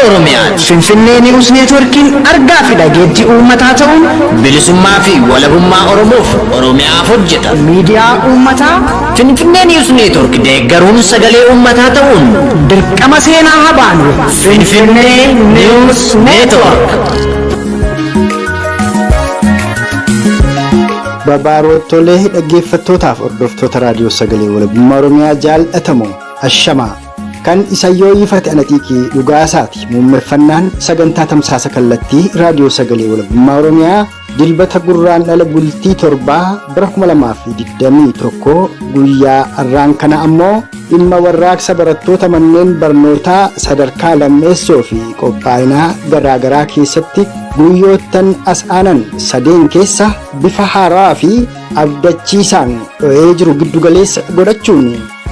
Oromiyaa Finfinnee News Networking argaa fi dhageettii uummataa ta'uun bilisummaa fi walabummaa Oromoof Oromiyaaf hojjeta. Miidiyaa uummataa Finfinnee News Network deeggaruun sagalee uummataa ta'uun dirqama seenaa habaanu. Finfinnee News Network. Babaaroottoolee dhaggeeffattootaaf hordoftoota raadiyoo sagalee walabummaa Oromiyaa jaalatamoo ashamaa kan isayyoo ifate anaxiiqii dhugaasaati muummeffannaan sagantaa tamsaasa kallattii raadiyoo sagalee walabummaa Oromiyaa dilbata gurraandhala bultii 7 bara 2021 guyyaa har'aan kana ammoo dhimma warraaqsa barattoota manneen barnootaa sadarkaa lammeessoo fi qophaa'inaa garaagaraa keessatti guyyoottan as aanan sadeen keessa bifa haaraa fi abdachiisaan dho'ee jiru giddugaleessa godhachuun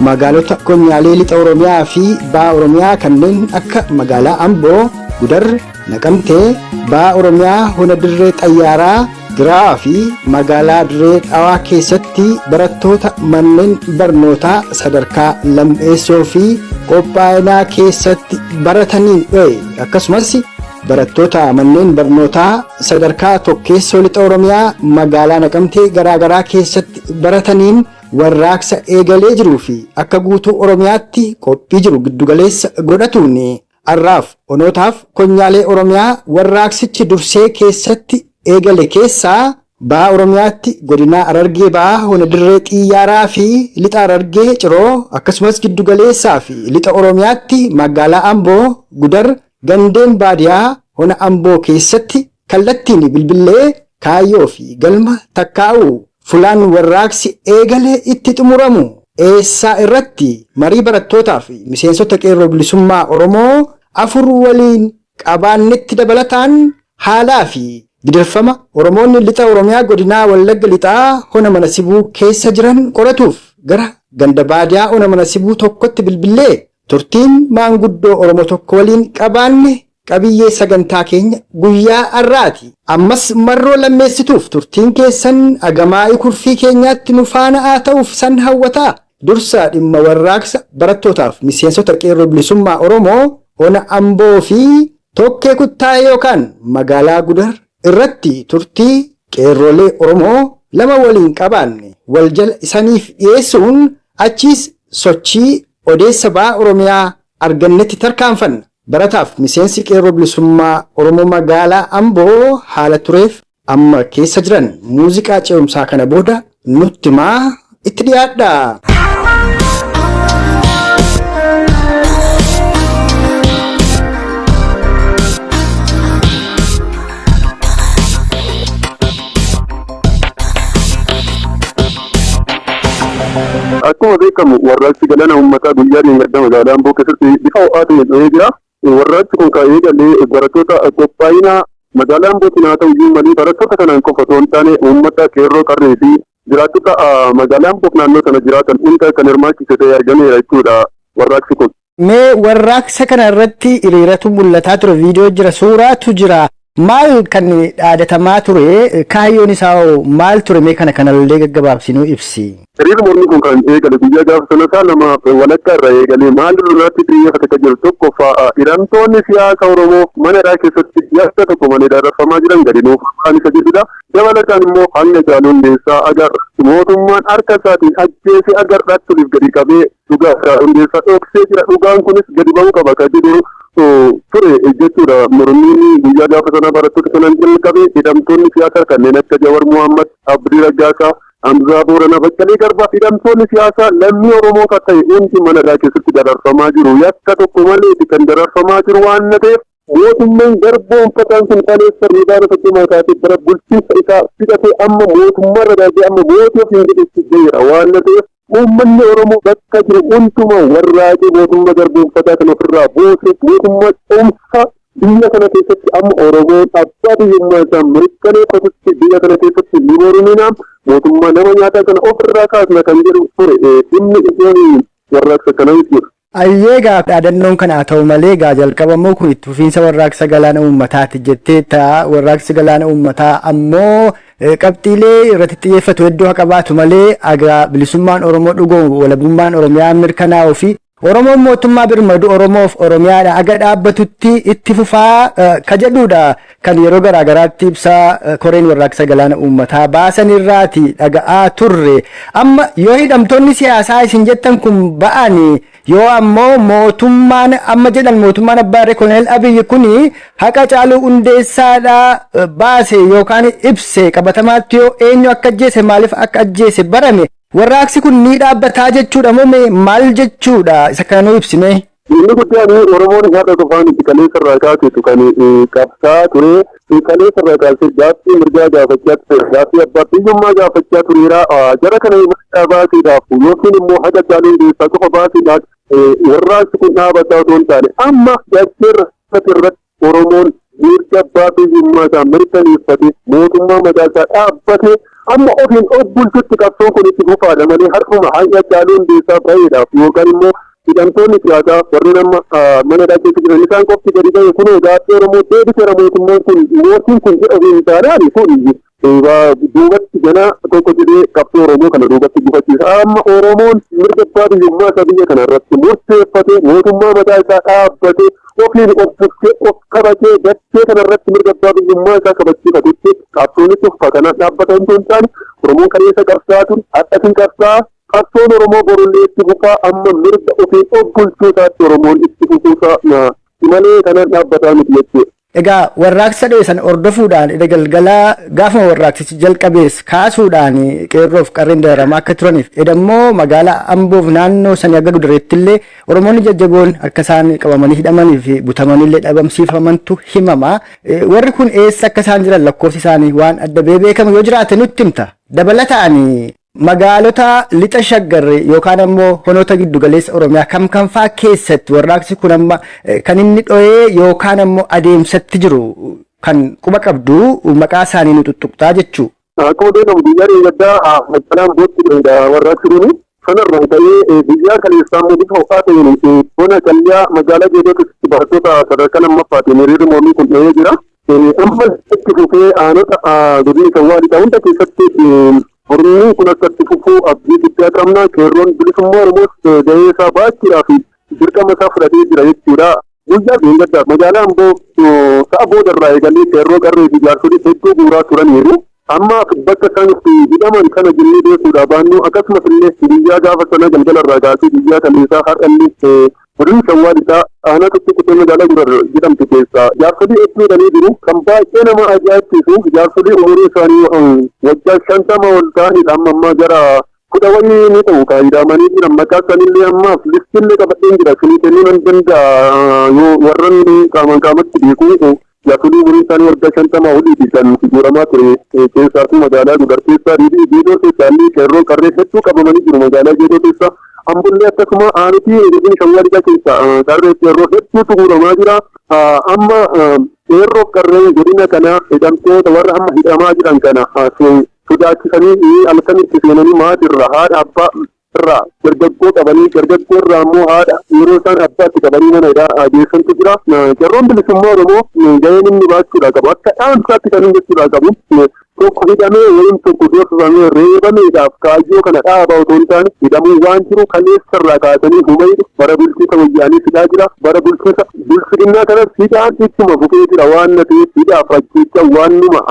magaalota konyaalee lixa Oromiyaa fi Ba'a Oromiyaa kanneen akka magaalaa Amboo, Gudar, Naqamtee, Ba'a Oromiyaa Hona Dirree Xayyaaraa, Giraa fi magaalaa Dirree Dhawaa keessatti barattoota manneen barnootaa sadarkaa lammeessoo fi qophaa'inaa keessatti barataniin dho'e akkasumas barattoota manneen barnootaa sadarkaa tokkeessoo lixa Oromiyaa magaalaa Naqamtee garaagaraa keessatti barataniin warraaqsa eegalee jiruu fi akka guutuu Oromiyaatti qophii jiru giddugaleessa godhatuun har'aaf onootaaf konyaalee Oromiyaa warraaqsichi dursee keessatti eegale keessaa Ba'a Oromiyaatti godina Harargee Ba'aa Hona Dirree Xiyyaaraa fi lixa Harargee Ciroo akkasumas giddugaleessaa fi lixa Oromiyaatti magaalaa Amboo, Gudar, Gandeen baadiyaa Hona Amboo keessatti kallattiin bilbilee kaayyoo fi galma takkaa'u fulaan warraaqsi eegalee itti xumuramu eessaa irratti marii barattootaa fi miseensota qeerroo bilisummaa Oromoo 4 waliin qabaannetti dabalataan haalaa fi gidirfama Oromoonni lixa Oromiyaa godinaa Wallagga lixaa Hona Mana Sibuu keessa jiran qoratuuf gara ganda baadiyaa Hona Mana Sibuu tokkotti bilbilee turtiin maanguddoo Oromoo tokko waliin qabaanne qabiyyee sagantaa keenya guyyaa har'aati. Ammas marroo lammeessituuf turtiin keessan agamaa'ii kurfii keenyaatti nu faana haa ta'uuf san hawwataa. Dursa dhimma warraaqsa barattootaaf miseensota qeerroo bilisummaa Oromoo Hona Amboo fi Tokkee Kuttaayee yookaan magaalaa Gudar irratti turtii qeerroolee Oromoo 2 waliin qabaanne wal jala isaniif dhiyeessuun achiis sochii odeessa Ba'a Oromiyaa argannetti tarkaanfanna. Barataaf miseensi qeerroo bilisummaa Oromoo magaalaa Amboo haala tureef amma keessa jiran muuziqaa ce'umsaa kana booda nutti himaa itti dhiyaadha. Akkuma beekamu warraaqsi galaana uummataa guyyaa dheengadda magaalaa Amboo keessatti bifa ho'aa ta'een dho'ee jira. Warraaqsi kun kan eegalee barattoota qophaa'inaa magaalaa Ambootiin haa ta'u iyyuu malee barattoota kanaan qofa osoo hin taane uummata qeerroo qarree fi jiraattota magaalaa Amboof naannoo sana jiraatan hunda kan hirmaachise ta'ee argameera jechuudha warraaqsi kun. Mee warraaqsa kana irratti hiriiratu mul'ataa ture, viidiyoo jira, suuraatu jira. Maal kan dhaadatamaa ture? Kaayyoon isaa maal ture? Mee kana kanallee gaggabaabsinuu ibsi. Hiriirri mormii kun kan eegale guyyaa gaafa sana nama walakkaa irraa eegalee maal irratti xiyyeeffate kan jiru tokkoffaa hidhamtoonni siyaasa Oromoo mana hidhaa keessatti yakka tokko malee dararfamaa jiran gadi nuuf kan isa jedhudha. Dabalataan immoo hanga Caaluu Hundeessaa agarra mootummaan harka isaatiin ajjeesee agarraatti tuliif gadi qabee dhugaa Hundeessaa dhoksee jira. Dhugaan kunis gadi ba'uu qaba kan jedhu ture jechuudha. Mormiin guyyaa gaafa sana barattoota kanaan jalqabee hidhamtoonni siyaasaa kanneen akka Jawar Muhammad, Abdii Raggaasaa, Hamzaa Booranaa, Baqqalee Garbaa hidhamtoonni siyaasaa lammii Oromoo kan ta'e hundi mana hidhaa keessatti dararfamaa jiru. Yakka tokko malee kan dararfamaa jiru waan ta'eef mootummaan garboonfataan kun kaleessa miidhaan fakkii kaasee bara bulchiinsa isaa fidatee amma mootummaa irra darbee amma mootii ofii jedhetti jira waan ta'eef uummanni Oromoo bakka jiru hundumaa warraaqee mootummaa garboonfataa kan ofirraa buusee mootummaa cimsaa biyya kana keessatti amma Oromoon abbaa biyyummaa isaa mirkaneeffatutti biyya kana keessatti ni morminaa mootummaa nama nyaataa kana ofirraa kaasna kan jedhu ture dhimmi ijoon warraaqsa kana jechuudha. Ayyeegaa dhaadannoon kana haa ta'u malee jalqabamuu kun itti fufiinsa warraaqsa galaana uummataati jetteetta. Warraaqsi galaana uummataa ammoo qabxiilee irratti xiyyeeffatu hedduu haa qabaatu malee bilisummaan Oromoo dhugoomu walabummaan Oromiyaa mirkanaa'uu fi Oromoon mootummaa birmadu Oromoof Oromiyaadha aga dhaabbatutti itti fufaa ka jedhudha kan yeroo garaagaraatti ibsaa koreen warraaqsa galaana uummataa baasanirraati dhaga'aa turre. Amma yoo hidhamtoonni siyaasaa isin jettan kun ba'anii yoo ammoo mootummaan amma jedhan mootummaan abbaa irree Koloneel Abiyyi kuni haqa Caaluu Hundeessaadha baase yookaan ibse qabatamaatti yoo eenyu akka ajjeese maaliif akka ajjeese barame warraaqsi kun ni dhaabbataa jechuudha moo maal jechuudha isa kana nuu ibsime. Inni guddaan Oromoon haadha qofaan itti kaleessa irraa kaasetu kan qabsaa ture. Kaleessa irraa kaasee gaaffii mirgaa gaafachaa ture. Gaaffii abbaa biyyummaa gaafachaa tureera. Jara kana mirgaa baaseedhaaf yookiin immoo haqa Caaluu Hundeessaa qofa baaseedhaaf warraaqsi kun dhaabbataa otoo hin taane amma jaacheerra irratti Oromoon mirga abbaa biyyummaa isaa mirkaneeffate mootummaa mataa isaa dhaabbate amma ofiin of bulchutti qabsoon kun itti fufaadha malee har'uma haqa Caaluu Hundeessaa baheedhaaf yookaan immoo hidhamtoonni siyaasaa warreen amma mana dhaabbataa jiran isaan qofti gadi ba'e kun gaaffii Oromoo deebiseera mootummaan kun mootiin kun jedha ofiin taanaan kun duubatti ganaa tokko jedhee qabsoo Oromoo kana duubatti gufachiisa. Amma Oromoon mirga abbaa biyyummaa isaa biyya kana irratti murteeffate mootummaa mataa isaa dhaabbate ofiin of bulchee of qabatee dachee kana irratti mirga abbaa biyyummaa isaa kabachiifatetti qabsoonitti uffata kana dhaabbata hin taane Oromoon kaleessa qabsaa ture hadhatiin qabsaa qabsoon Oromoo borullee itti fufaa amma mirga ofiin of bulchuu isaatti Oromoon itti fufuusaa malee kana dhaabbataa miti jechuudha. Egaa warraaqsa dheessan ordofuudhaan galgalaa gaafuma warraaqsichi jalqabees kaasuudhaan qeerroof qarreen dararamaa akka turaniif edammoo magaalaa Amboof naannoo sanii akka gudureetti illee Oromoonni jajjaboon akka isaan qabamanii hidhamanii fi butamanii illee dhabamsiifamantu himama. Warri kun eessa akka isaan jiran lakkoofsi isaanii waan adda beekamu yoo jiraate nutti himta. Dabalataan magaalota lixa shaggarre yookaan ammoo honoota giddu galeessa Oromiyaa kam faa keessatti warraaqsi kun amma kan inni dho'ee yookaan ammoo adeemsatti jiru kan quba qabdu maqaa isaanii nu tuttuqtaa jechuu. Akkuma beekamu biyya dheegaddaa magaalaan bootti warraaqsi kuni sanarraa ta'ee biyya kaleessaa immoo bifa ho'aa ta'een bona qalyaa magaalaa Geedootti barattoota sadarkaa lammaffaatiin hiriirri mormii kun dhahee jira. Amma itti fufee aanota godina Shawwaalidha hunda keessatti Oromoon kun akka itti fufuu abdii guddaa qabna. Qeerroon bilisummaa Oromoos gahee isaa baachuudhaaf dirqama isaa fudhatee jira jechuudha. Guyyaa dheegaddaa magaalaa Amboo sa'a boodarraa eegalee qeerroo qarree fi jaarsolii hedduu bu'uuraa turaniiru. Amma bakka isaan itti hidhaman kana jennee beekuudha baannu akkasumas illee biyyaa gaafa sana galgalarraa kaasee biyyaa kaleessaa har'allee godina Shawwaalidhaa aanaa tokko magaalaa Gurarra jedhamtu keessaa jaarsolii hedduu hidhanii jiru. Kan baay'ee nama ajaa'ibsiisu jaarsolii umurii isaanii waggaa 50 ol ta'anidha amma ammaa gara 10 wayii ni ta'u hidhamanii jiran. Maqaa isaaniillee ammaaf listillee qabadheen jira isinii kennuu nan danda'a yoo warran qaamatti beeku. Jaarsolii umurii isaanii waggaa 50 oliiti kan figuramaa ture keessattuu magaalaa Gudar keessaa Geedoo keessaa illee qeerroo qarree hedduu qabamanii jiru magaalaa Geedoo keessaa. Ambullee akkasuma aanutii godina Shawwaalidhaa keessa qarree qeerroo hedduutu guuramaa jira. Amma qeerroo qarree godina kana hidhamtoota warra amma hidhamaa jiran kana sodaachisanii halkanitti seenanii maatirra haadha abbaa irraa dargaggoo qabanii dargaggoo irraa immoo haadha yeroo isaan abbaatti qabanii mana hidhaa geessantu jira. Qeerroon bilisummaa Oromoo gaheen inni baachuudhaa qabu akka dhaamsaatti kan inni jechuudhaa qabu. Tokko hidhamee wayim tokko doorfamee reebameedhaaf kaayyoo kana dhaabaa otoo hin taane hidhamuu waan jiru kaleessarraa kaasanii humayidhu bara bulchiinsa wayyaanii fidaa jira. Bara bulchiinsa bulchiinnaa kanas hidhaan ittuma fufee jira waan na ta'eef hidhaaf ajjeecha waanuma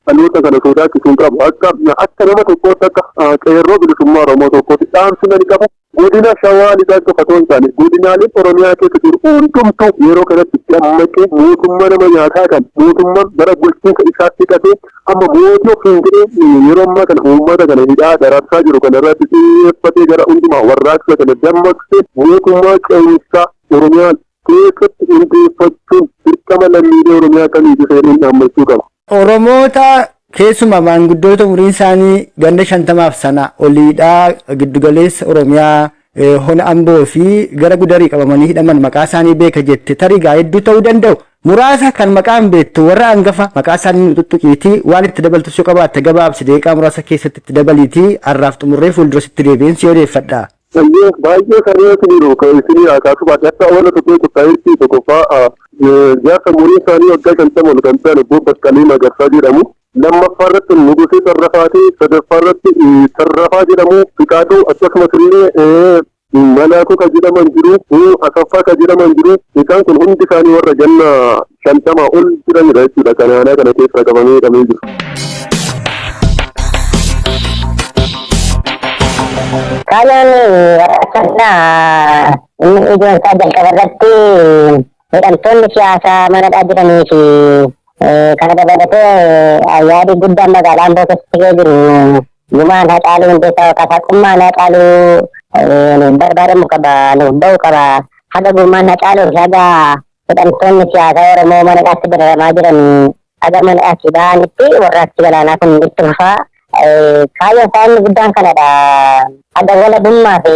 dhaloota kana sodaachisuun qabu akka nama tokkootti akka qeerroo bilisummaa Oromoo tokkootti dhaamsi nani qabu. Godina Shawwaalidhaa qofa otoo hin taane godinaaleen Oromiyaa keessa jiru hundumtuu yeroo kanatti dammaqee mootummaa nama nyaataa kan mootummaan bara bulchiinsa isaatti hidhatee amma mootii ofiin jedhee yeroo ammaa kana uummata kana hidhaa dararsaa jiru kana irratti xiyyeeffatee gara hundumaa warraaqsa kana dammaqsee mootummaa qe'umsaa Oromiyaa keessatti hundeeffachuun dirqama lammiilee Oromiyaa kamiitu seenuun dhaammachuu qaba. Oromoota keessumaa maanguddoota umuriin isaanii ganda 50 sana oliidhaa giddugaleessa Oromiyaa hona Amboo fi gara Gudarii qabamanii hidhaman maqaa isaanii beeka jette tarigaa hedduu ta'uu danda'u. Muraasa kan maqaan beektu warra hangafa maqaa isaanii tuttuqiitii waan itti dabaltu yoo qabaatte gabaabsi deeqaa muraasa keessatti itti dabaliitii har'aaf xumurree fuuldurasitti deebiinsi yoo odeeffadha. Baay'ee saree jiru kan isinii haakaasu baadiyyaa akka awwaala tokko qophaa'eetti tokkoffaa jaarsa umuriin isaanii waggaa 50 ol kan ta'an obbo Baqqalee Magarsaa jedhamu. Lammaffaa irratti Nugusee Sarrafaatii, sadaffaa irratti Sarrafaa jedhamu, Fiqaaduu akkasumas illee Malaakuu ka jedhaman jiru, Asaffaa ka jedhaman jiru, isaan kun hundi isaanii warra ganna 50 ol jiranidha jechuudha. Kan aanaa kana keessa qabamee jiru. Kayaan warraaqsadha inni ijoon isaa jalqaba irratti hidhamtoonni siyaasaa manadhaa jiranii fi kana dabalatee yaadi guddaan magaalaa Amboo keessatti jiru gumaan haqaaluu hundeessaa yookaan haqummaan haqaaluu barbaadamu qaba nuuf ba'u qaba haga gumaan haqaaluu fi haga hidhamtoonni siyaasaa Oromoo manadhaatti dararamaa jiran haga manadhaatti ba'anitti warraaqsi galaanaa kun itti fufaa. Kayaan isaa inni guddaan kanadha. Haga walabummaa fi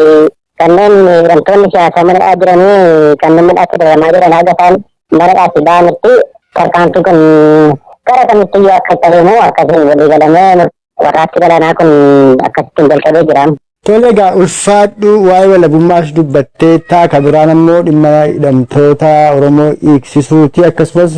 kanneen hidhamtoonni siyaasaa manadhaa jiranii kanneen manadhaatti dararamaa jiran haga isaan manadhaatti ba'anitti tarkaanfii kun gara kamitti iyyuu akka ta'eemu akkasiin walii galamee warraaqsi galaanaa kun akkasittiin jalqabee jira. Tole egaa ulfaadhu waa'ee walabummaas dubbattee taaka biraan ammoo dhimma hidhamtoota Oromoo hiiksisuuti akkasumas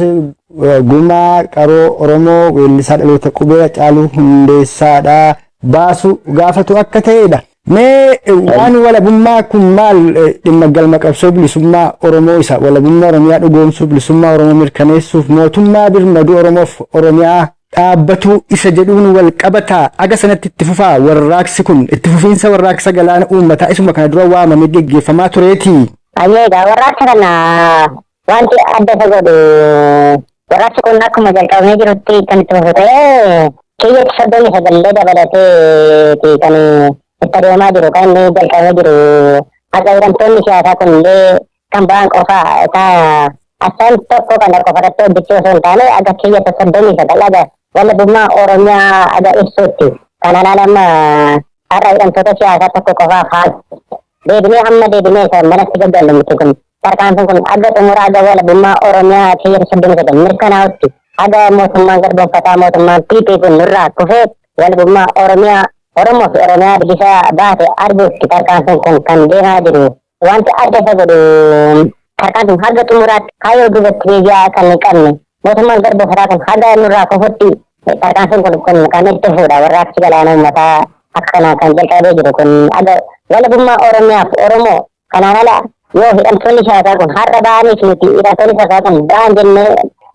gumaa qaroo Oromoo weellisaa dhaloota qubee Hacaaluu Hundeessaadha baasu gaafatu akka ta'edha. Mee waan walabummaa kun maal dhimma galma qabsoo bilisummaa Oromoo isa walabummaa Oromiyaa dhugoomsuuf bilisummaa Oromoo mirkaneessuuf mootummaa birmaduu Oromoof Oromiyaa dhaabbatu isa jedhuun wal qabataa aga sanatti itti fufaa warraaqsi kun itti fufiinsa warraaqsa galaana uummataa isuma kana dura waamamee geggeeffamaa tureeti. Ayyeegaa warraaqsa kana wanti adda isa godhu warraaqsi kun akkuma jalqabamee jirutti kan itti fufu ta'ee kiyyatti 39 dabalatee kan itti adeemaa jiru kan inni jalqabamee jiru haga hidhamtoonni siyaasaa kun illee kan ba'an qofaa asaan tokko kan qofarratti hojjechuu osoo hin taane aga kiyyatti 39 aga walabummaa Oromiyaa aga ibsuutti kanaan alama har'a hidhamtoota siyaasaa tokko qofaaf deebinee hamma deebinee isa manatti gaggallamtu kun tarkaanfiin kun aga xumura aga walabummaa Oromiyaa kiyyatti 39 mirkanaa'utti aga mootummaan garboonfataa mootummaan PP kun nurraa kufee walabummaa Oromiyaa Oromoo fi Oromiyaa bilisa baate arguutti tarkaanfiin kun kan deemaa jiru wanti adda isa godhu tarkaanfiin haga xumuraatti kaayyoo duubatti deebi'aa kan hin qabne mootummaan garboonfataa kun haga nurraa kufutti tarkaanfiin kun kan itti fuudha warraaqsi galaana uummataa akka kanaa kan jalqabee jiru kun aga walabummaa Oromiyaaf Oromoo kanaan ala yoo hidhamtoonni siyaasaa kun har'a ba'anii fi nuti hidhamtoonni siyaasaa kun ba'an jennee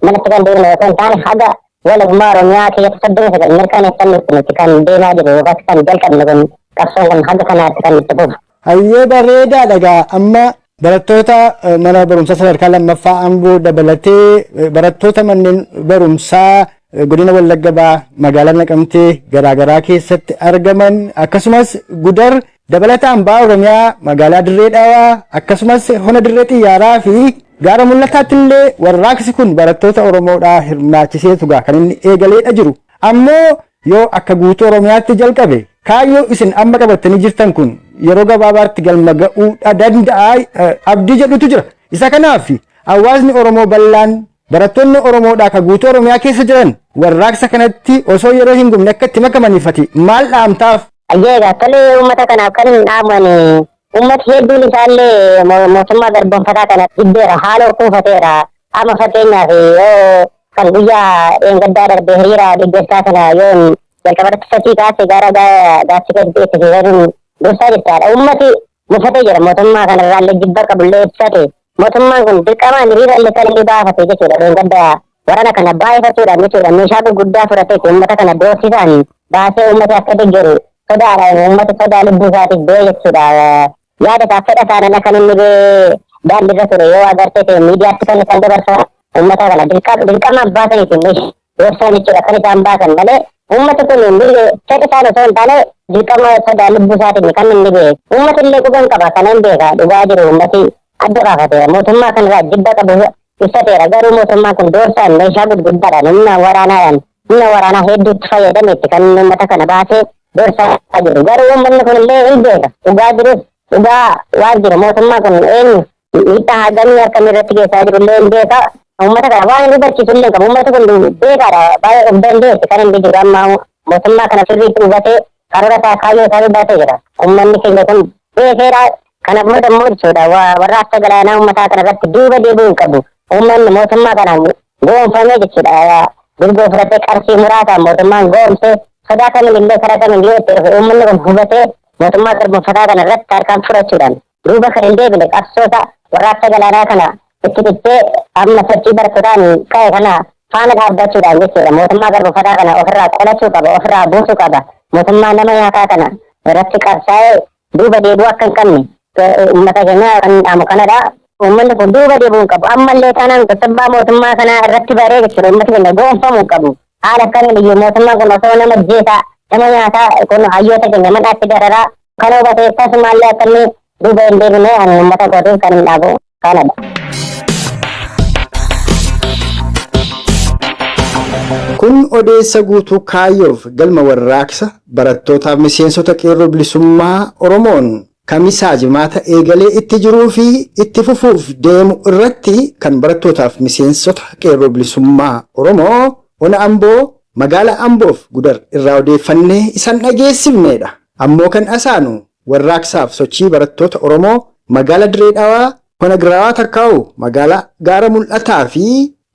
manatti kan deemne osoo hin taane haga walabummaa Oromiyaa keessa 39 mirkaneessannutti nuti kan deemaa jiru yookaan kan jalqabne kun qabsoon kun haga kanaatti kan itti fufu. Hayyee bareedaadha egaa amma barattoota mana barumsaa sadarkaa lammaffaa Amboo dabalatee barattoota manneen barumsaa godina Wallagga Bahaa magaalaa Naqamtee garaagaraa keessatti argaman akkasumas Gudar dabalataan Bahaa Oromiyaa magaalaa Dirree Dhawaa akkasumas Hona Dirree Xiyyaaraa fi Gaara Mul'ataatti illee warraaqsi kun barattoota Oromoodhaa hirmaachiseetu kan inni eegaleedha jiru. Ammoo yoo akka guutuu Oromiyaatti jalqabe kaayyoo isin amma qabattanii jirtan kun yeroo gabaabaatti galma ga'uu danda'a abdii jedhutu jira. Isa kanaaf hawaasni Oromoo bal'aan barattoonni Oromoodhaa ka guutuu Oromiyaa keessa jiran warraaqsa kanatti osoo yeroo hin gubne akka itti makamaniifati maal dhaamtaaf? Ayyeegaa tolee uummata kanaaf kan hin dhaamane uummati hedduun isaallee mootummaa garboonfataa kana dhibbeera haaloo kuufateera amma fakkeenyaaf yoo kan guyyaa dheengaddaa darbee hiriira dhibbeessaa kana yoo jalqabarratti fakkii kaase gara gaachii gadi itti fayyadamuun dursaa jechaadha. Uummati mufatee jira mootummaa kanarraallee jibba qabullee ibsate mootummaan kun dirqamaan hiriira illee kan inni baafate jechuudha. Dheengaddaa warana kana baay'ifachuudhaan jechuudha meeshaa gurguddaa fudhatee uummata kana doorsisaan baasee uummati akka deeggaru sodaadhaan uummati sodaa lubbuu isaatiif ba'ee jechuudha. Yaada isaa fedha isaanii kan inni daandiirra ture yoo agartee ta'e miidiyaatti kan isaan dabarsan uummata kana dirqamaan baasaniitiin doorsan jechuudha kan isaan baasan malee uummata kun fedha isaan osoo hin taane dirqama sodaa lubbuu isaatiin kan inni ba'e uummati illee quban qaba kana hin beeka dhugaa jiru uummati adda baafateera mootummaa kanarraa jibba qabu ibsateera garuu mootummaan kun doorsaan meeshaa gurguddaadhaan humna waraanaa hedduutti fayyadameetti kan inni uummata kana baasee doorsaa jiru garuu uummanni kun illee hin beeka dhugaa jirus dhugaa waan jiru mootummaa kun eenyu miidhaa hagamii akkam irratti geessaa jiru illee hin beeka uummata kana waan inni barsiisu illee qabu uummata kun beekaadha baay'ee of dandeessi kan inni jiru amma mootummaa kana sirriitti hubatee karoora isaa kaayyoo isaa dubbatee jira uummanni keenya kun beekeera kanaaf mootummaa jechuudha warraaqsa galaanaa uummataa kana irratti duuba deebi'uu qabu uummanni mootummaa kanaan goonfamee jechuudha durgoo fudhatee qarshii muraasaan mootummaan goomsee sodaa kamiin illee karaa kamiin yoo itti dhufe uummanni kun hubatee mootummaa garboonfataa kana irratti harkaan fudhachuudhaan duuba kan hin deebine qabsoota warraaqsa galaanaa kana itti dhittee amma sochii barattotaan ka'e kana faana dhaabbachuudhaan jechuudha. Mootummaa garbuffataa kana ofirraa qolachuu qaba, ofirraa buusuu qaba. Mootummaa nama nyaataa kana irratti qabsaa'ee duuba deebuu akka hin qabne uummata keenya kan dhaamu kanadha. Uummanni kun duuba deebuu hin qabu. Ammallee taanaan sabbaa mootummaa kanaa irratti baree jechuudha. Uummati keenya goonfamuu hin qabu. Haala akkamiin iyyuu mootummaan kun osoo nama jeesaa nama nyaataa kun hayyoota keenya manaatti dararaa kan hubatee tasumaallee akkanni duuba hin deebine ani uummata gootuuf kan hin dhaabu kanadha. Kun odeessa guutuu kaayyoof galma warraaqsa barattootaaf miseensota qeerroo bilisummaa Oromoon kamisaa jimaata eegalee itti jiruu fi itti fufuuf deemu irratti kan barattootaaf miseensota qeerroo bilisummaa Oromoo ona Amboo magaalaa Amboof Gudar irraa odeeffannee isan dhageessifneedha. Ammoo kan asaanu warraaqsaaf sochii barattoota Oromoo magaalaa Dirree Dhawaa hona Giraawaa Takkaa'u magaalaa Gaara Mul'ataa fi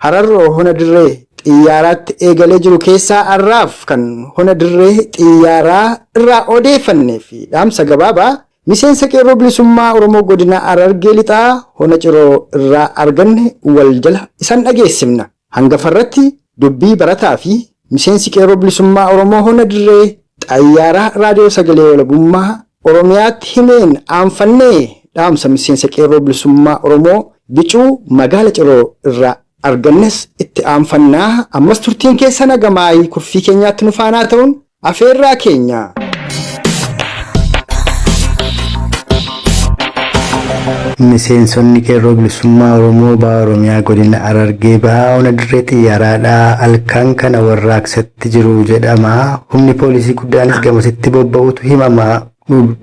Hararroo hona Dirree xiyyaaraatti eegalee jiru keessaa har'aaf kan hona Dirree xiyyaaraa irraa odeeffannee fi dhaamsa gabaabaa miseensa qeerroo bilisummaa Oromoo godina Harargee Lixaa hona Ciroo irraa arganne wal jala isan dhageessifna. Hangafarratti dubbii barataa fi miseensi qeerroo bilisummaa Oromoo hona Dirree xiyyaaraa raadiyoo sagalee walabummaa Oromiyaatti himeen aanfannee dhaamsa miseensa qeerroo bilisummaa Oromoo bicuu magaala Ciroo irraa argannes itti aanfannaa. Ammas turtiin keessa nagamaayii kurfii keenyaatti nu faanaa ta'uun afeerraa keenya. Miseensonni qeerroo bilisummaa Oromoo baha Oromiyaa godina Harargee bahaa ona Dirree xiyyaaraadhaa halkan kana warraaqsatti jiru jedhama. Humni poolisii guddaanis gamasitti bobba'utu himama.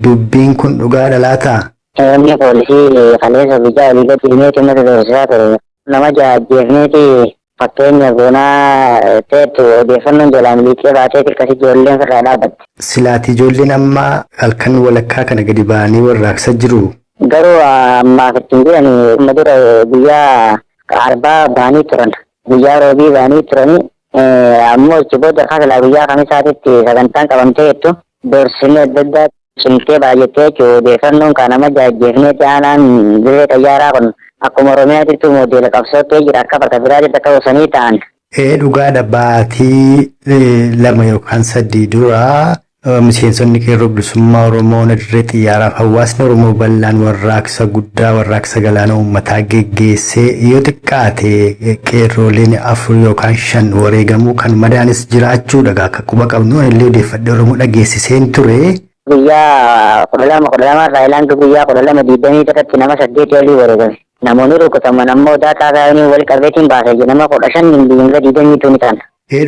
Dubbiin kun dhugaadha laata? Humni poolisii kaleessa biyya oliitti ilmeetti uummata doorsisaa ture. Nama jaajjeefneeti fakkeenya goonaa ta'etu odeeffannoon jalaan liiqee baatee xiqqasi ijoolleen irraa dhaabatte. Silaati ijoolleen amma halkan walakkaa kana gadi ba'anii warraaqsa jiru. Garuu ammaaf ittiin jiran amma dura guyyaa arbaa ba'anii turan. Guyyaa roobii ba'anii turanii ammoo ichi booda kasalaa guyyaa kamisaatitti sagantaan qabamtee jettu doorsinni adda addaa cimtee baay'attee jechuudha. Odeeffannoon kan nama jaajjeefneeti aanaan dirree xiyyaaraa kun akkuma Oromiyaatti moodeela qabsoottee jira akka bakka biraatti akka osanii ta'an. Dhugaadha baatii 2 yookaan 3 dura miseensonni qeerroo bilisummaa Oromoo ona Dirree xiyyaaraaf hawaasni Oromoo bal'aan warraaqsa guddaa warraaqsa galaana uummataa geggeessee yoo xiqqaate qeerrooleen 4 yookaan 5 wareegamuu kan madaanis jiraachuudha akka quba qabnu illee odeeffadde Oromoo dhageessiseen ture. Guyyaa 12 Raayilaandu guyyaa 12 irratti nama 8 olii wareegame. Namoonni rukutaman ammoo daataa kaayanii wal qabeetiin baasee nama 15 biyyoota 22 ni ta'an.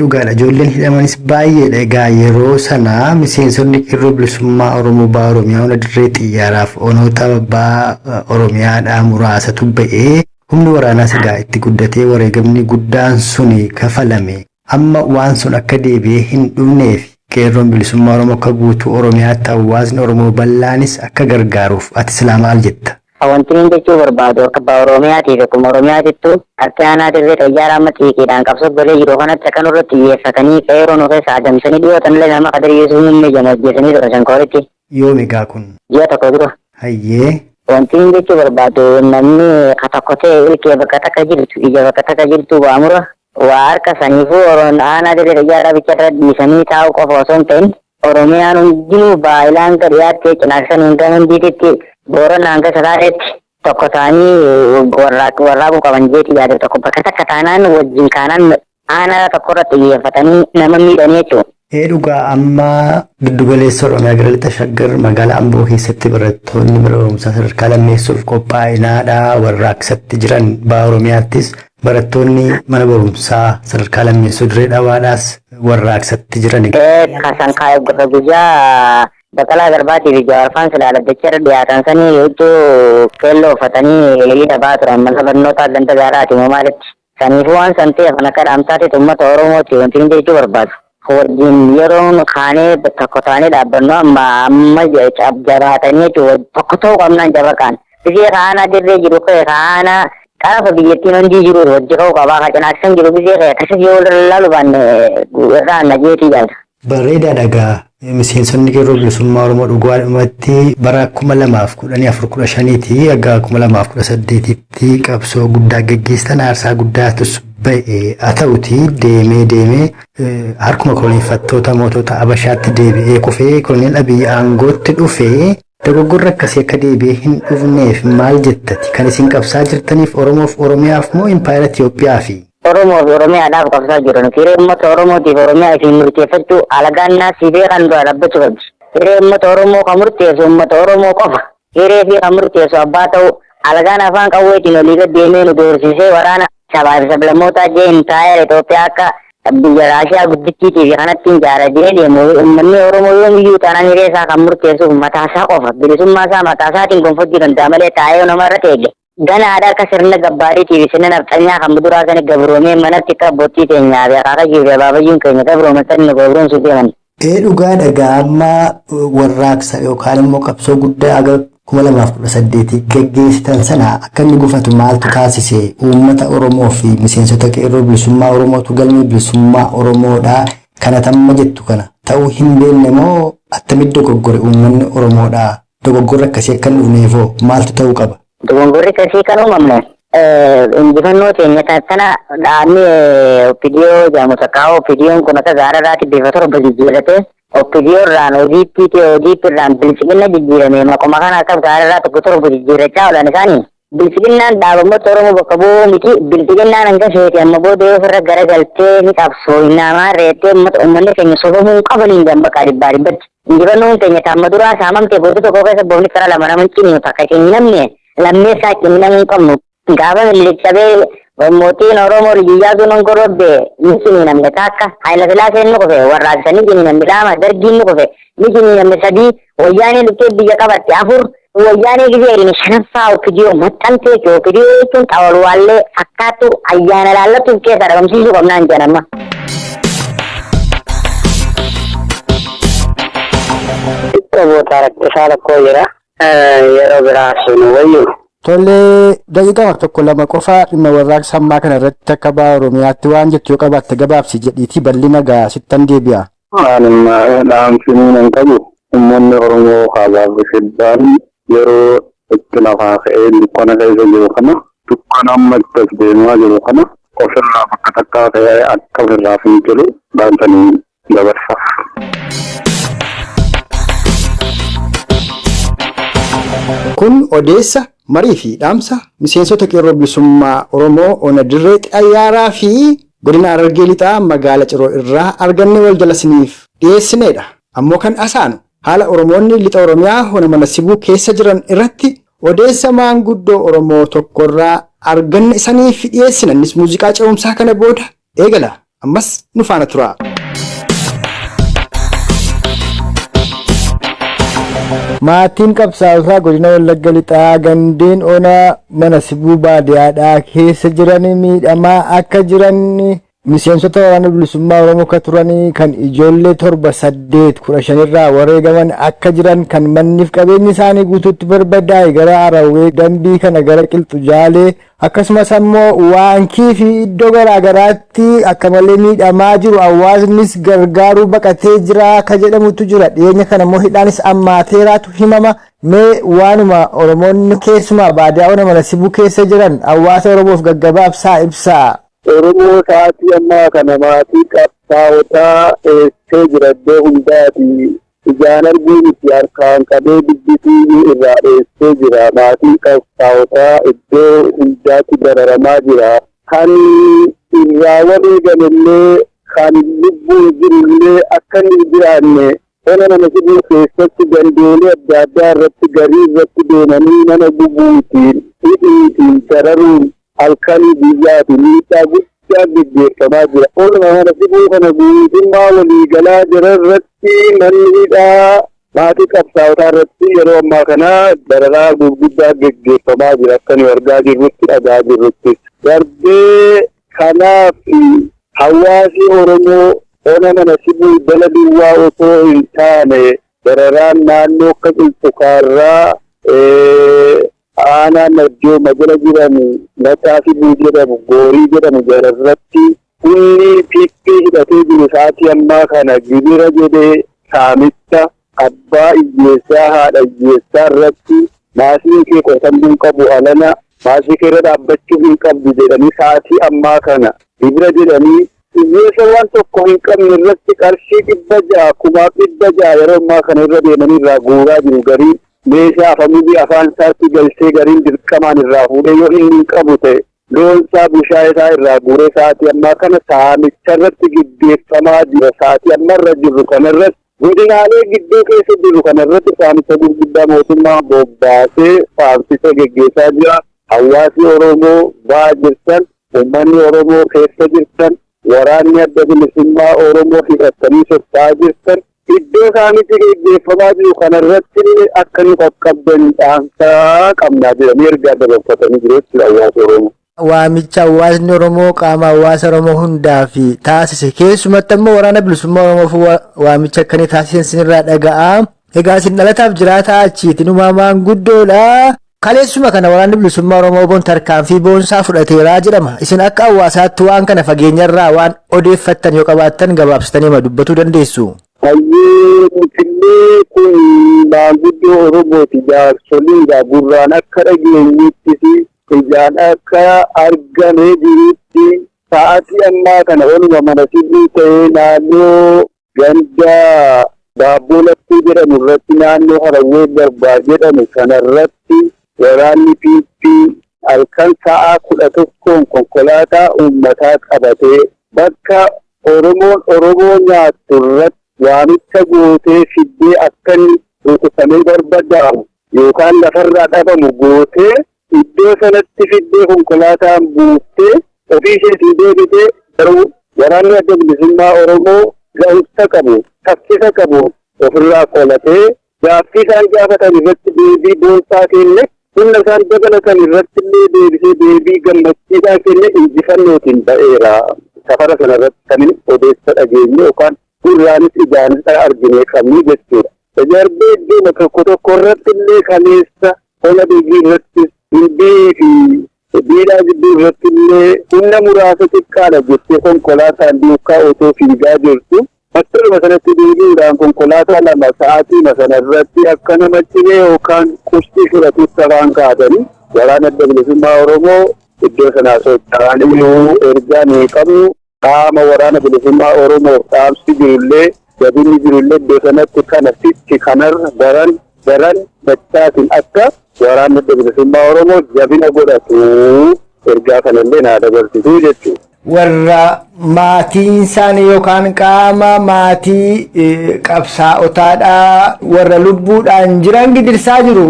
Dhugaadha ijoolleen hidhamanis baay'eedha. Egaa yeroo sana miseensonni qeerroo bilisummaa Oromoo baha Oromiyaa ona Dirree xiyyaaraaf onoota baha Oromiyaadhaa muraasatu ba'ee humni waraanaas egaa itti guddatee wareegamni guddaan suni kafalame. Amma waan sun akka deebi'ee hin dhufneef qeerroon bilisummaa Oromoo akka guutuu Oromiyaatti hawaasni Oromoo bal'aanis akka gargaaruuf ati silaa maal jetta? Wanti inni jechuu barbaadu akka baha Oromiyaatiif akkuma Oromiyaatittu akka aanaa Dirree xiyyaaraa amma xiiqiidhaan qabsoo golee jiru kanatti akkan irratti xiyyeeffatanii qeerroo nu keessa adamsanii dhiyootan illee nama qadariyyeessuu humna jamajjeessanii tura shankooritti. Yoom egaa kun? Ji'a tokko dura. Hayyee. Wanti inni jechuu barbaadu namni tokko ta'e ilkee bakka takka jirtu ija bakka takka jirtu waamura waa harka saniifuu aanaa Dirree xiyyaaraa bicharra dhiisanii taa'u qofa osoo hin ta'in Oromiyaan hundinuu baay'ilaan gadiyaatti cinaaksan hunda hundiititti Booran hanga salaateetti tokko ta'anii warraaquu qaban jeeti yaada tokko bakka takka taanaan wajjin kaanaan aanaa tokko irratti xiyyeeffatanii nama miidhanii jechuudha. Dhugaa amma giddugaleessa Oromiyaa gara lixa Shaggar magaalaa Amboo keessatti barattoonni mana barumsaa sadarkaa lammeessuuf qophaa'inaadhaa warraaqsatti jiran baha Oromiyaattis barattoonni mana barumsaa sadarkaa lammeessuu Dirree Dhawaadhaas warraaqsatti jiran. Kasan kaayee guyyaa Baqqalaa Garbaatii fi Jawaarfaan Silaaladdacha irra dhiyaatan sanii hedduu keelloo uffatanii hidha ba'aa turan mana barnootaa ganda gaaraati moo maalitti. Saniifuu waan san ta'eef akka dhaamsaatti uummata Oromooti wanti inni jechuu barbaadu. Wajjin yeroo kaanee tokko ta'anii dhaabbannu amma jabaatanii tokko ta'uu qabnaan jabaqaan. Bisee kaanaa dirree jiru kaanaa qarafa biyyattiin hundi jiru hojii ka'uu qabaa ka cinaaksan jiru bisee akkasii yoo laalu baanne irraa nageetii jaalta. Bareedaa dhagaa miseensonni qeerroo bilisummaa Oromoo dhugaadhumatti bara 2014-15 hanga 2018tti qabsoo guddaa gaggeessan aarsaa guddaatus ba'e haa ta'uti deemee harkuma koloneeffattoota mootota Habashaatti deebi'ee kufee koloneel Abiyyi aangootti dhufee dogoggorri akkasii akka deebi'ee hin dhufneef maal jettati kan isin qabsaa jirtaniif Oromoof Oromiyaaf moo impaayera Itiyoophiyaafi? Oromoo fi Oromiyaadhaaf qabsaa jiran firee uummata Oromootiif Oromiyaa fi murteeffachuu alagaannaa siifee kan dura dhaabbachuu qabdi. Firee uummata Oromoo kan murteessu uummata Oromoo qofa. Firee fi kan murteessu abbaa ta'u alagaan afaan qawweetiin olii gad deemee nu doorsisee waraana sabaa fi sablammootaa jeen taa'ee Itoophiyaa akka biyya Raashiyaa guddittiitii fi kanatti ijaarratee deemu uummanni Oromoo yoomiyyuu taanaan hiree isaa kan murteessu mataasaa qofa. Bilisummaa isaa mataasaatiin gonfachuu danda'a malee taa'ee namarra teege. Gana aadaa akka sirna gabbaariitii fi sirna nafxanyaa kan muduraa sana gabroomee manatti akka abbootii keenyaa fi akaakayyuu fi abaabayyuun keenya gabroomatanii nu gabroomsuu deeman. Dhugaa dhagaa amma warraaqsa yookaan immoo qabsoo guddaa aga 2018 gaggeessitan sana akka inni gufatu maaltu taasise uummata Oromoo fi miseensota qeerroo bilisummaa Oromootu galmee bilisummaa Oromoodhaa kana tamma jettu kana ta'uu hin beekne moo attamitti dogoggore uummanni Oromoodhaa dogoggorri akkasii akka hin dhufneefoo maaltu ta'uu qaba? Dogoggorri akkasii kan uumamne injifannoo keenya sana dhaabni OPDO jedhamu takkaa OPDOon kun akka gaararraatti bifa torba jijjiirate OPDO irraan ODP irraan bilchina jijjiirame maquma kana akka gaararraa tokko torba jijjiirrachaa oolan isaanii bilchinnaan dhaabamoota Oromoo bakka bu'uu miti bilchinnaan hanga seeti amma booda yoo ofirra garagaltee ni qabsoo namaa reettee uummanni keenya sobamuu qabaniin gambaqaa dhibbaa dhibbatti injifannoon keenya taamma duraa saamamtee booda tokko keessa boofni karaa lama nama ciniinu takka keenya namne lammeessaa kennamuu hin qabnu gaafa millichabee mootiin Oromoo Riyyyaa Zoon Gorobbe ni ciniinamne takka Haayila Sillaaseen nu kufe warraaqsanii ciniinamne lama dargiin nu kufe ni ciniinamne sadii wayyaanee dhuftee biyya qabatte afur wayyaanee gisee erine shanaffaa OPDO maxxantee OPDO jechuun xawalwaallee fakkaattu ayyaana laallatuuf keessa dhabamsiisuu qabnaan jedhama. Boota rakkisaa rakkoo jira. Yeroo biraa sunu wayyu. Tole daqiiqaa tokko lama qofa dhimma warraaqsa ammaa kana irratti akka ba'aa Oromiyaatti waan jettu yoo qabaatte gabaabsi jedhiitii bal'ina gaa sittan deebi'a. Anuma dhaamsinii nan qabu uummanni Oromoo kaabaa fi kibbaan yeroo itti lafaa ka'ee dukkana keessa jiru kana dukkana amma itti as deemaa jiru kana ofirraa bakka takkaa ka'ee akka ofirraa fincilu dhaamsanii dabarsa. Kun odeessa marii fi dhaamsa miseensota qeerroo bilisummaa Oromoo ona dirree xayyaaraa fi godina Harargee lixaa magaala Ciroo irraa arganne wal jalasiniif dhiyeessineedha. Ammoo kan asaanu haala Oromoonni lixa Oromiyaa ona mana sibuu keessa jiran irratti odeessa maanguddoo Oromoo tokkorraa arganne isaniif dhiyeessinanis muuziqaa ce'umsaa kana booda eegala. Ammas nu faana tura. Maatiin qabsaa'otaa godina Wallagga lixaa gandeen ona mana sibuu baadiyyaadhaa keessa jiran miidhamaa akka jiran miseensota waraana bilisummaa Oromoo ka turanii kan ijoollee 7-8-15 irraa wareegaman akka jiran kan manniif qabeenyi isaanii guutuutti barbadaa'e gara Arawwee dambii kana gara Qilxu Jaalee akkasumas ammoo waankii fi iddoo garaagaraatti akka malee miidhamaa jiru hawaasnis gargaaruu baqatee jira ka jedhamutu jira dhiyeenya kana immoo hidhaanis ammaateeraatu himama mee waanuma Oromoonni keessumaa baadiyyaa ona mana sibuu keessa jiran hawaasa Oromoof gaggabaabsaa ibsaa. Oromoo sa'aatii ammaa kana maatii qabsaa'otaa eessee jira iddoo hundaati. Ijaan arguun itti harkaan qabee dubbisuu irraa eessee jira. Maatii qabsaa'otaa iddoo hundaatti dararamaa jira. Kan irraa wareegamellee kan lubbuun jirullee akka hin jiraanne ona mana sibuu keessatti gandoolee adda addaa irratti garii irratti deemanii mana gubuutiin hidhiitiin dararuun halkanii biyyaatiin miidhaa guddaa gaggeeffamaa jira. Ona mana sibuu kana guutummaa waliigalaa jira irratti manni hidhaa maatii qabsaa'otaa irratti yeroo ammaa kana dararaa gurguddaa gaggeeffamaa jira. Akka nu argaa jirrutti dhagaa jirrutti. Darbee kanaaf hawaasi Oromoo ona mana sibuu dala duwwaa osoo hin taane dararaan naannoo akka Qilxukaarraa aanaa Najjoo majala jedhamu Mataa Sibuu jedhamu Goorii jedhamu jararratti Kunni piippii hidhatee jiru sa'aatii ammaa kana gibira jedhee saamicha abbaa hiyyeessaa haadha hiyyeessaa irratti maasii kee qotamuu qabu alana maasii kee irra dhaabbachuu hin qabdu jedhanii sa'aatii ammaa kana gibira jedhanii hiyyeessa waan tokko hin qabne irratti qarshii 600,000 yeroo ammaa kana irra deemanii irraa guuraa jiru. Gariin meeshaa afamii afaan isaatti galchee gariin dirqamaan irraa fuudhee yoo inni hin qabu ta'e loonsaa bushaa isaa irraa guuree sa'aatii ammaa kana saamicha irratti gaggeeffamaa jira. Sa'aatii amma irra jirru kanarratti godinaalee gidduu keessa jiru kanarratti saamicha gurguddaa mootummaa bobbaasee saamsicha gaggeessaa jira. Hawaasni Oromoo ba'aa jirtan, uummanni Oromoo keessa jirtan, waraanni adda bilisummaa Oromoo hidhatanii socho'aa jirtan iddoo saamichi gaggeeffamaa jiru kanarratti akka nu qaqqabdan dhaamsaa qabnaa jedhanii ergaa dabarfatanii jiru jechuudha hawaasa Oromoo. Waamicha hawaasni Oromoo qaama hawaasa Oromoo hundaaf taasise keessumatti immoo waraana bilisummaa Oromoof waamicha akkanii taasisan sinirraa dhaga'a. Egaa isin dhalataaf jiraataa achiitiin uumamaan guddoodha. Kaleessuma kana waraanni bilisummaa Oromoo boon tarkaanfii boonsaa fudhateeraa jedhama. Isin akka hawaasaatti waan kana fageenyarraa waan odeeffattan yoo qabaattan gabaabsitanii dubbatuu dandeessu. Hayyee nutillee kun maanguddoo Oromooti jaarsoliidha gurraan akka dhageenyittis ijaan akka argamee jirutti sa'aatii ammaa kana oluma mana sirrii ta'ee naannoo ganda daabboo lakkuu jedhamu irratti naannoo harawwee garbaa jedhamu kanarratti waraanni piippii halkan sa'aa 11 konkolaataa uummataa qabatee bakka Oromoo nyaattu irratti waamicha gootee fiddee akka inni rukutamee barbadaa'u yookaan lafarraa dhabamu gootee iddoo sanatti fiddee konkolaataan buuftee ofii isheetii deebitee garuu waraanni adda bilisummaa Oromoo ga'umsa qabu, saffisa qabu ofirraa qolatee gaaffii isaan gaafatan irratti deebii boonsaa kenne humna isaan dabalatan irratti illee deebisee deebii gammachiisaa kenne injifannootiin ba'eera. Safara sanarratti kan inni odeessa dhageenye yookaan gurraanis ijaanis arginee qabnu jechuudha. Darbee iddoo tokko irratti illee kaleessa hola deegii irratti hindii fi biidhaa gidduu irratti illee humna muraasa xiqqaadha jettee konkolaataan duukaa otoo fiigaa jirtu. Battaluma sanatti deebiidhaan konkolaataa 2 sa'aatii sana irratti akka namatti yookaan kushtii fudhatutti afaan kaa'atanii waraana adda bilisummaa Oromoo iddoo sanaa socho'an iyyuu ergaa ni qabnu. Qaama waraana bilisummaa Oromoo dhaamsi jirullee jabinni jirullee iddoo sanatti kana fitti kanarra daran dachaatiin akka waraanni adda bilisummaa Oromoo jabina godhatu ergaa kanallee naa dabarsituu jechuudha. Warra maatiin isaanii yookaan qaama maatii qabsaa'otaadhaa warra lubbuudhaan jiran gidirsaa jiru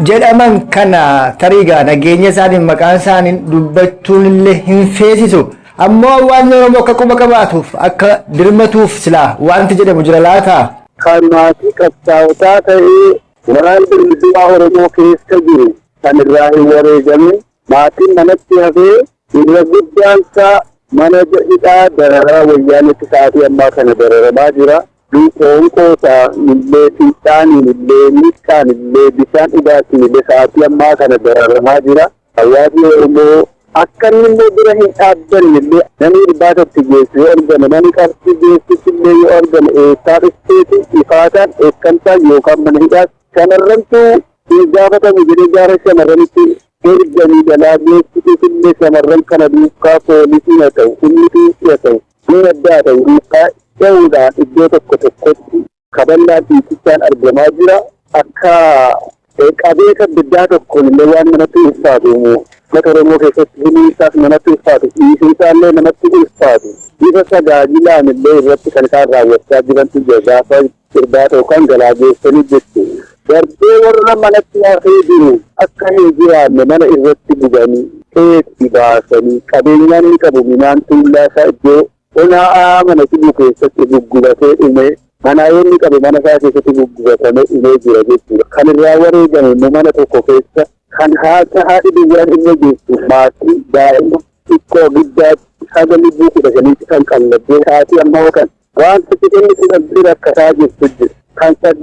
jedhaman kana tariigaa nageenya isaaniin maqaan isaanii dubbachuun illee hin feesisu. Ammoo hawaasni Oromoo akka quba qabaatuuf akka dirmatuuf silaa wanti jedhamu jira laata? Kan maatii qabsaa'otaa ta'ee waraanni bilisummaa Oromoo keessa jiru kan irraa hin wareegamne maatiin manatti hafee irra guddaansaa mana hidhaa dararaa wayyaanitti sa'aatii ammaa kana dararamaa jira. Qoonqoosaa illee fiixaaniin illee miidhaan illee bishaan dhugaatiin illee sa'aatii ammaa kana dararamaa jira. Hawaasni Oromoo akka inni immoo bira hin dhaabbanne illee namni irbaatatti geessu yoo argame namni qabsii geessus illee yoo argame eessaa dhufteeti ifaataan eekkamsaan yookaan mana hidhaas shamarrantu hin gaafatamu jedhee gaara shamarranitti erganii galaa geessituuf illee shamarran kana duukaa poolisii haa ta'u humni haa ta'u ni addaa ta'u duukaa ta'uudhaan iddoo tokkotti kabannaa dhiitichaan argamaa jira. Akka qabeessa biddaa tokkoon illee waan namatti ulfaatu mata Oromoo keessatti himiisaaf namatti ulfaatu dhiisiisaallee namatti ulfaatu bifa tajaajilaan illee irratti kan isaan raawwachaa jirantu gaafa irbaata yookaan galaa geessanii jechuudha. Darbee warra manatti hafee jiru akka hin jiraanne mana irratti buganii keetti baasanii qabeenyaan ni qabu minaan tuullaasaa iddoo onaa mana hidhuu keessatti guggubatee dhume manaayoonni qabu mana isaa keessatti guggubatamee dhumee jira jechuudha. Kan irraa wareegame immoo mana tokko keessa kan haadhi duwwaan inni geessu maatii daa'ima xiqqoo guddaatti haga lubbuu 15 kan qallabbee sa'aatii ammoo kan wanta xiqqinni kudhan rakkataa jirtu jira. Kan 8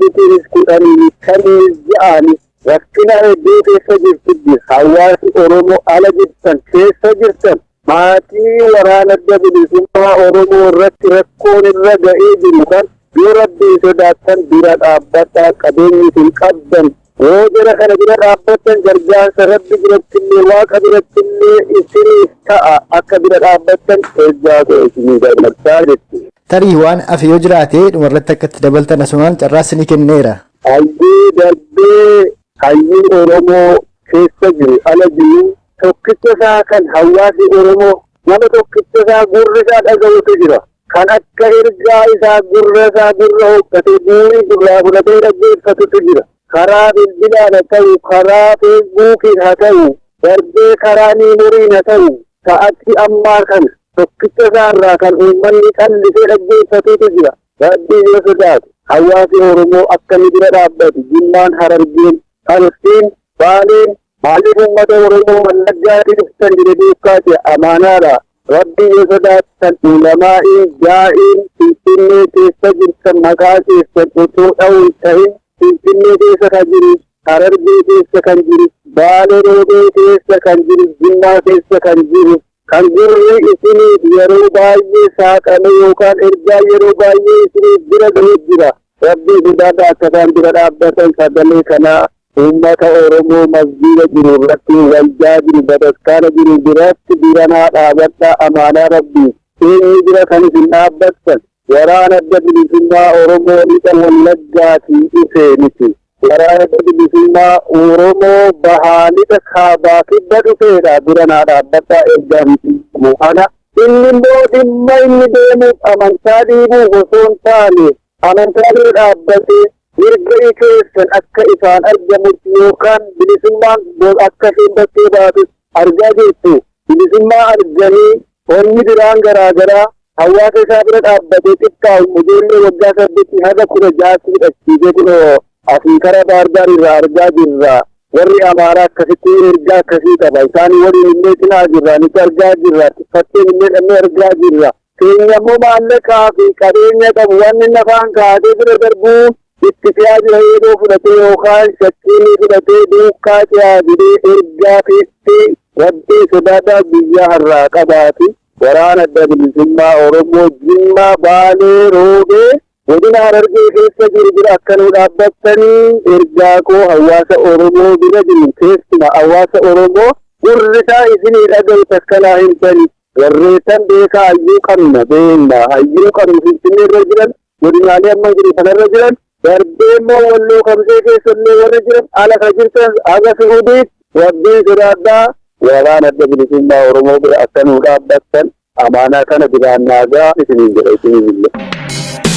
10 kan 6 rakkina hedduu keessa jirtu jira. Hawaasi Oromoo ala jirtan keessa jirtan maatii waraana adda bilisummaa Oromoo irratti rakkoon irra ga'ee jiru kan yoo rabbii sodaattan bira dhaabbadhaa qabeenyi isin qabdan yoo jara kana bira dhaabbattan gargaarsa rabbi birattillee waaqa birattillee isiniif ta'a akka bira dhaabbattan eeggaa koo isinii gammadaa jechuudha. Tarii waan hafe yoo jiraate dhumarratti akkatti dabaltan asumaan carraas ni kenneera. Hayyuu darbee hayyuu Oromoo keessa jiru ala jiru tokkicha isaa kan hawaasi Oromoo nama tokkicha isaa gurri isaa dhaga'utu jira. Kan akka ergaa isaa gurra hooggatee bu'uuri gurraa fudhatee dhaggeeffatutu jira. Karaa bilbilaan haa ta'u, karaa feesbuukiin haa ta'u, darbee karaa miimoriin haa ta'u, sa'atti ammaa kana tokkicha isaa irraa kan uummanni callisee dhaggeeffatutu jira. Rabbii yoo sodaatu hawaasi Oromoo akkami bira dhaabbatu Jimmaan, Harargeen, Arseen, Baaleen maaliif uummata Oromoo Wallaggaatti dhuftan jedhe duukaati amaanaadha. Rabbii yoo sodaattan ulamaa'ii jaa'iin Finfinnee keessa jirtan maqaa keessan otoo dha'uun ta'in Finfinnee keessa kan jiru, Harargee keessa kan jiru, Baalee Roobee keessa kan jiru, Jimmaa keessa kan jiru, kan gurri isiniif yeroo baay'ee saaqame yookaan ergaa yeroo baay'ee isiniif bira ga'ee jira. Rabbii sodaadhaa akka isaan bira dhaabbatan sagalee kanaa uummata Oromoo masjiida jiru irratti waldaa jiru bataskaana jiru biratti biranaa dhaabadhaa amaanaa rabbii eenyu bira kan isin dhaabbattan waraana adda bilisummaa Oromoo lixa Wallaggaatii dhufee miti. Waraana adda bilisummaa Oromoo bahaa lixa kaabaa kibba dhufeedha biranaa dhaabbataa ergaa miti. Ana inni immoo dhimma inni deemuuf amantaa dhiibuuf osoo hin taane amantaa bira dhaabbatee mirga keessan akka isaan argamutti yookaan bilisummaan akka isheen bakkee baatus argaa jirtu. Bilisummaa arganii wanni biraan garaagaraa hawaasa isaa bira dhaabbatee xiqqaa'u ijoollee waggaa 8 haga 16 hidhachiisee kunoo asii karaa baardaar irraa argaa jirra. Warri Amaaraa akkasitti ergaa akkasii qaba. Isaan waliin illee cinaa jirra. Nuti argaa jirra. Fakkeen illee dhannee argaa jirra. Keenya immoo maallaqaa fi qabeenya qabu wanni nafaan kaatee bira darbuu itti fe'aa jira yeroo fudhatee yookaan shakkiin fudhatee duukaa ce'aa jedhee ergaa fe'ee rabbii sodaadhaa biyya har'aa qabaati. Waraana adda bilisummaa Oromoo Jimmaa, Baalee, Roobee godina Harargee keessa jiru bira akka nu dhaabbattanii ergaa koo hawaasa Oromoo bira jiru keessumaa hawaasa Oromoo gurri isaa isinii dhaga'u takkanaa hin tani. Warreessan beekaa hayyuu qabna beekna hayyuu qabna Finfinnee irra jiran godinaalee amma jiru kanarra jiran darbee immoo Walloo Kamsee keessallee warra jiran ala kan jirtan haga Suudiif rabbii sodaadhaa waraana adda bilisummaa Oromoo bira akka nu dhaabbattan amaanaa kana biraan naagaa isiniin jedha isiniin illee.